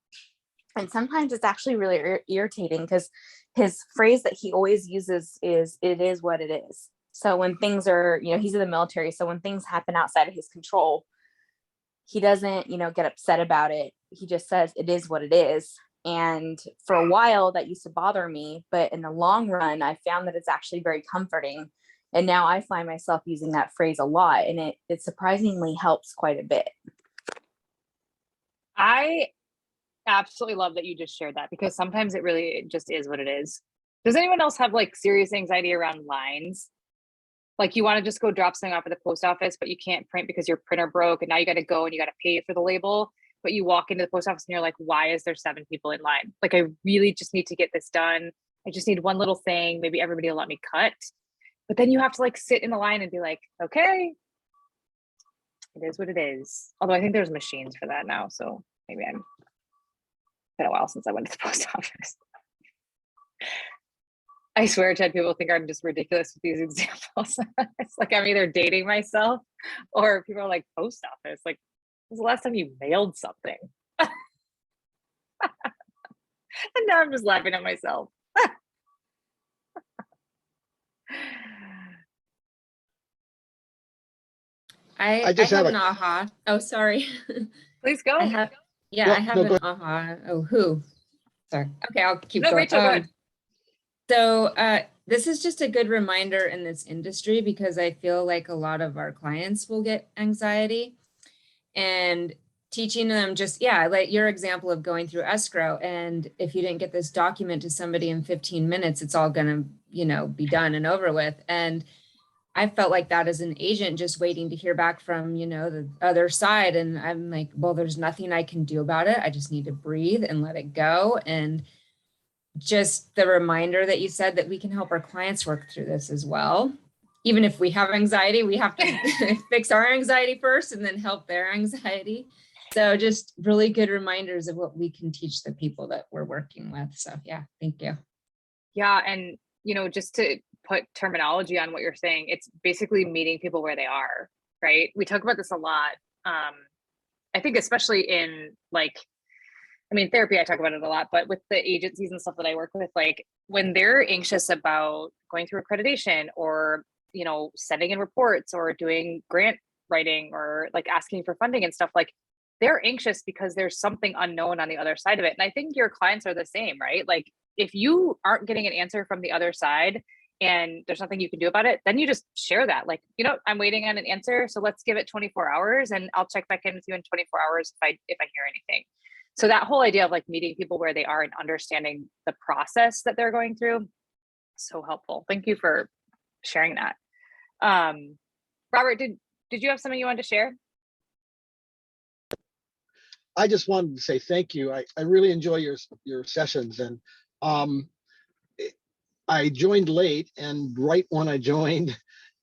And sometimes it's actually really irritating because his phrase that he always uses is, "It is what it is." So when things are, you know, he's in the military, so when things happen outside of his control, he doesn't, you know, get upset about it. He just says, "It is what it is." And for a while that used to bother me, but in the long run, I found that it's actually very comforting. And now I find myself using that phrase a lot, and it surprisingly helps quite a bit. I absolutely love that you just shared that, because sometimes it really just is what it is. Does anyone else have like serious anxiety around lines? Like you want to just go drop something off at the post office, but you can't print because your printer broke, and now you got to go and you got to pay for the label. But you walk into the post office and you're like, why is there 7 people in line? Like, I really just need to get this done. I just need one little thing. Maybe everybody will let me cut. But then you have to like sit in the line and be like, okay, it is what it is. Although I think there's machines for that now. So maybe I'm been a while since I went to the post office. I swear, Ted, people think I'm just ridiculous with these examples. It's like I'm either dating myself or people are like, post office. Like, when was the last time you mailed something? And now I'm just laughing at myself. I just have have an aha. Oh, sorry. Please go. I have, yeah, No, I have no, an go aha. Oh, who? Sorry. Okay, I'll keep No, going. Rachel, go ahead. So this is just a good reminder in this industry, because I feel like a lot of our clients will get anxiety, and teaching them just, yeah, like your example of going through escrow. And if you didn't get this document to somebody in 15 minutes, it's all gonna, you know, be done and over with. And I felt like that as an agent, just waiting to hear back from, you know, the other side. And I'm like, well, there's nothing I can do about it. I just need to breathe and let it go. And just the reminder that you said that we can help our clients work through this as well. Even if we have anxiety, we have to fix our anxiety first and then help their anxiety. So just really good reminders of what we can teach the people that we're working with. So yeah, thank you. Yeah. And, you know, just to put terminology on what you're saying, it's basically meeting people where they are, right? We talk about this a lot. I think especially in like, I mean, therapy, I talk about it a lot, but with the agencies and stuff that I work with, like when they're anxious about going through accreditation or, you know, sending in reports or doing grant writing or like asking for funding and stuff, like they're anxious because there's something unknown on the other side of it. And I think your clients are the same, right? Like if you aren't getting an answer from the other side and there's nothing you can do about it, then you just share that. Like, you know, I'm waiting on an answer, so let's give it 24 hours and I'll check back in with you in 24 hours if I hear anything. So that whole idea of like meeting people where they are and understanding the process that they're going through, so helpful. Thank you for sharing that. Robert, did you have something you wanted to share? I just wanted to say thank you. I really enjoy your sessions, and I joined late, and right when I joined,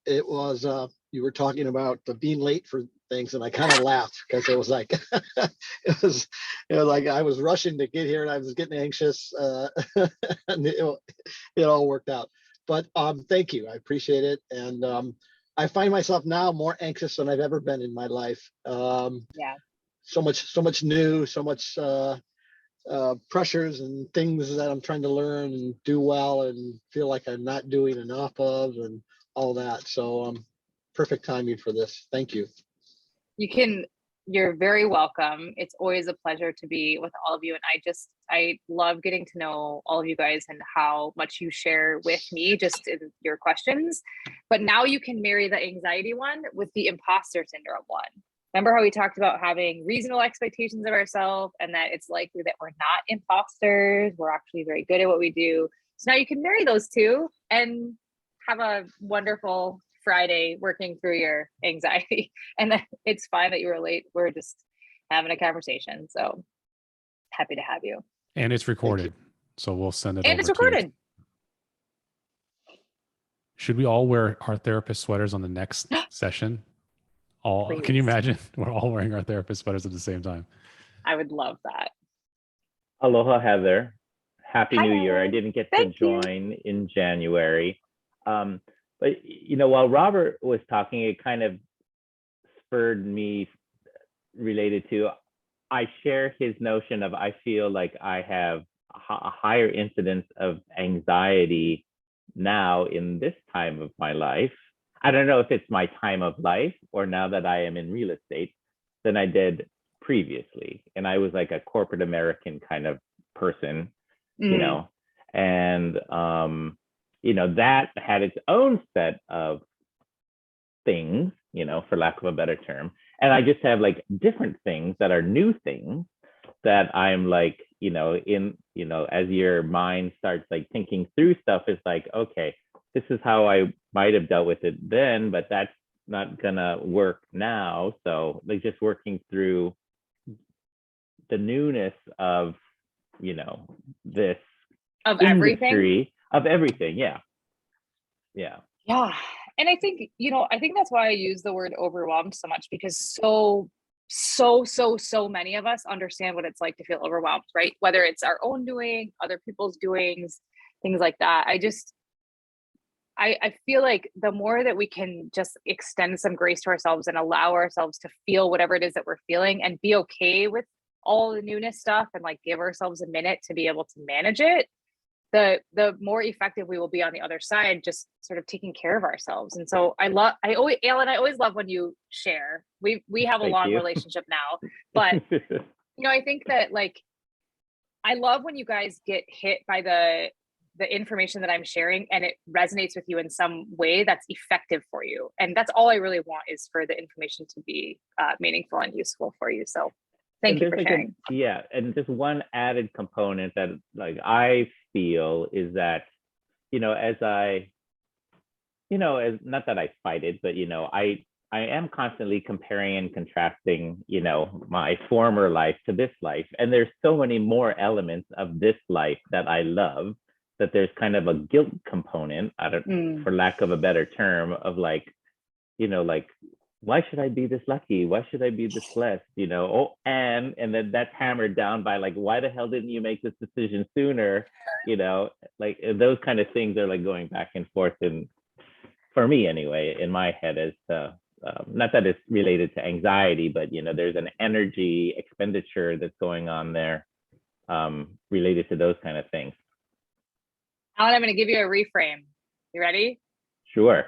it was you were talking about being late for things, and I kind of laughed because it was like it was like I was rushing to get here and I was getting anxious, and it all worked out. But thank you, I appreciate it, and I find myself now more anxious than I've ever been in my life. Yeah. So much new, so much pressures and things that I'm trying to learn and do well and feel like I'm not doing enough of, and all that. So perfect timing for this. Thank you. You're very welcome. It's always a pleasure to be with all of you. And I love getting to know all of you guys and how much you share with me just in your questions. But now you can marry the anxiety one with the imposter syndrome one. Remember how we talked about having reasonable expectations of ourselves and that it's likely that we're not imposters. We're actually very good at what we do. So now you can marry those two and have a wonderful Friday working through your anxiety. And it's fine that you were late. We're just having a conversation. So happy to have you. And it's recorded. So we'll send it And over it's to you. recorded. Should we all wear our therapist sweaters on the next session? Can you Please. imagine? We're all wearing our therapist sweaters at the same time. I would love that. Aloha, Heather. Happy Hi, New Year. I Heather. didn't get Thank to you. join in January. But, you know, while Robert was talking, it kind of spurred me related to, I share his notion of, I feel like I have a higher incidence of anxiety now in this time of my life. I don't know if it's my time of life or now that I am in real estate than I did previously. And I was like a corporate American kind of person, you know, and, you know, that had its own set of things, you know, for lack of a better term. And I just have like different things that are new things that I'm like, you know, as your mind starts like thinking through stuff, it's like, okay, this is how I might have dealt with it then, but that's not gonna work now. So like just working through the newness of, you know, this Of industry, everything. of everything. Yeah. Yeah. Yeah. And I think, you know, I think that's why I use the word overwhelmed so much, because so many of us understand what it's like to feel overwhelmed, right? Whether it's our own doing, other people's doings, things like that. I feel like the more that we can just extend some grace to ourselves and allow ourselves to feel whatever it is that we're feeling and be okay with all the newness stuff and like give ourselves a minute to be able to manage it, the more effective we will be on the other side, just sort of taking care of ourselves. And so Alan, I always love when you share. We have a Thank long you. relationship now, but you know, I think that like, I love when you guys get hit by the information that I'm sharing and it resonates with you in some way that's effective for you. And that's all I really want, is for the information to be meaningful and useful for you. So thank you for sharing. Yeah, and just one added component that like I feel is that, you know, as I, you know, as not that I fight it, but you know, I am constantly comparing and contrasting, you know, my former life to this life. And there's so many more elements of this life that I love, that there's kind of a guilt component, for lack of a better term, of like, you know, like, why should I be this lucky? Why should I be this blessed? You know, and then that's hammered down by like, why the hell didn't you make this decision sooner? You know, like those kind of things are like going back and forth, and for me anyway, in my head, as not that it's related to anxiety, but you know, there's an energy expenditure that's going on there related to those kind of things. Alan, I'm going to give you a reframe. You ready? Sure.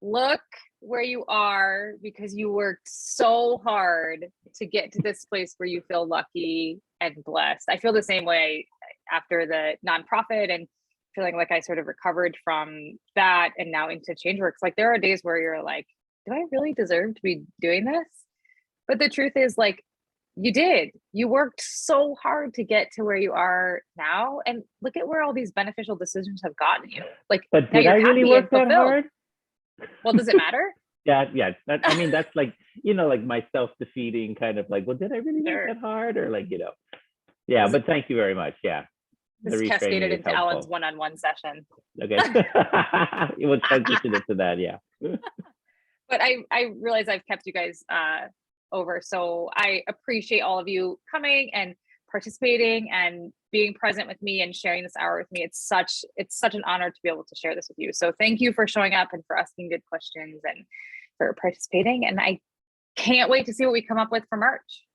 Look where you are, because you worked so hard to get to this place where you feel lucky and blessed. I feel the same way after the nonprofit and feeling like I sort of recovered from that and now into ChangeWorks. Like there are days where you're like, do I really deserve to be doing this? But the truth is, like, you did. You worked so hard to get to where you are now, and look at where all these beneficial decisions have gotten you. Like, but now did I you're really happy work and that fulfilled. hard? Well, does it matter? Yeah. I mean, that's like, you know, like my self-defeating kind of like, well, did I really Sure. work that hard? Or like, you know, yeah, but thank you very much. Yeah. This The reframing cascaded is into helpful. Alan's one-on-one session. Okay. It will transition into that. Yeah. But I realize I've kept you guys over. So I appreciate all of you coming and participating and being present with me and sharing this hour with me. It's such an honor to be able to share this with you. So thank you for showing up and for asking good questions and for participating. And I can't wait to see what we come up with for March.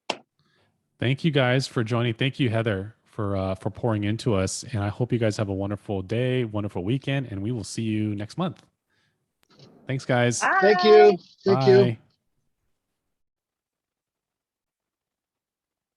Thank you guys for joining. Thank you, Heather, for pouring into us. And I hope you guys have a wonderful day, wonderful weekend, and we will see you next month. Thanks, guys. Bye. Thank you. Thank you. Bye.